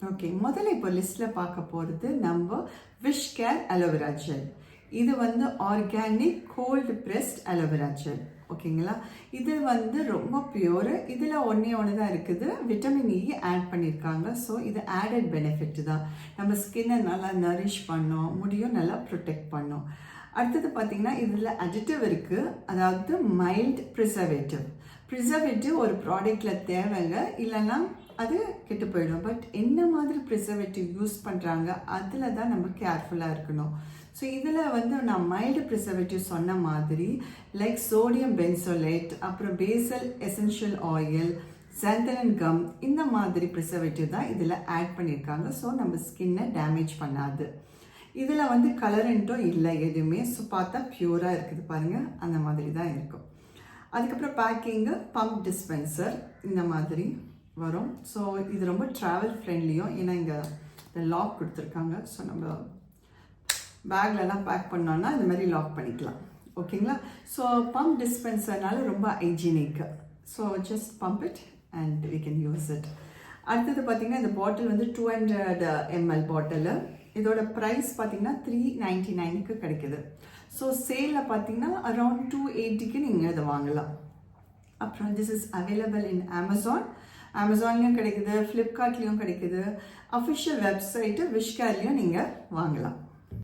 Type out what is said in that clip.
Okay, முதல்ல இப்போ லிஸ்ட்டில் பார்க்க போகிறது நம்ம விஷ் கேர் அலோவேரா ஜெல். இது வந்து organic cold pressed aloe vera gel. ஓகேங்களா, இது வந்து ரொம்ப பியூர். இதில் ஒன்றே தான் இருக்குது, விட்டமின் இ ஆட் பண்ணியிருக்காங்க. ஸோ இது ஆடட் பெனிஃபிட் தான். நம்ம ஸ்கின்னை நல்லா நரிஷ் பண்ணோம், முடியும் நல்லா ப்ரொடெக்ட் பண்ணோம். அடுத்தது பார்த்திங்கன்னா இதில் அடிட்டிவ் இருக்குது, அதாவது மைல்ட் ப்ரிசர்வேட்டிவ் ஒரு ப்ராடக்டில் தேவைங்க, இல்லைன்னா அது கெட்டு போயிடும். பட் என்ன மாதிரி ப்ரிசர்வேட்டிவ் யூஸ் பண்ணுறாங்க அதில் தான் நம்ம கேர்ஃபுல்லாக இருக்கணும். ஸோ இதில் வந்து நான் மைல்டு ப்ரிசர்வேட்டிவ் சொன்ன மாதிரி லைக் சோடியம் பென்சோலேட், அப்புறம் பேசல் எசென்ஷியல் ஆயில், சாந்தலன் கம், இந்த மாதிரி ப்ரிசர்வேட்டிவ் தான் இதில் ஆட் பண்ணியிருக்காங்க. ஸோ நம்ம ஸ்கின்னை டேமேஜ் பண்ணாது. இதில் வந்து கலரண்ட்டும் இல்லை எதுவுமே. ஸோ பார்த்தா பியூராக இருக்குது பாருங்கள், அந்த மாதிரி தான் இருக்கும். அதுக்கப்புறம் பேக்கிங்கு பம்ப் டிஸ்பென்சர் இந்த மாதிரி வரும். ஸோ இது ரொம்ப ட்ராவல் ஃப்ரெண்ட்லியும், ஏன்னா இங்கே இந்த லாக் கொடுத்துருக்காங்க. ஸோ நம்ம பேக்லலாம் பேக் பண்ணோன்னா இந்த மாதிரி லாக் பண்ணிக்கலாம். ஓகேங்களா, ஸோ பம்ப் டிஸ்பென்சர்னால ரொம்ப hygienic. So just pump it and we can use it. அடுத்தது பார்த்திங்கன்னா இந்த பாட்டில் வந்து 200 ml பாட்டிலு. இதோட ப்ரைஸ் பார்த்திங்கன்னா 399க்கு கிடைக்கிது. ஸோ சேலில் பார்த்திங்கன்னா அரௌண்ட் 280க்கு நீங்கள் இதை வாங்கலாம். அப்புறம் திஸ் இஸ் அவைலபிள் இன் அமேசான்லேயும் கிடைக்குது, ஃப்ளிப்கார்ட்லேயும் கிடைக்குது. அஃபிஷியல் வெப்சைட்டு விஷ் கேர்லேயும் நீங்கள் வாங்கலாம்.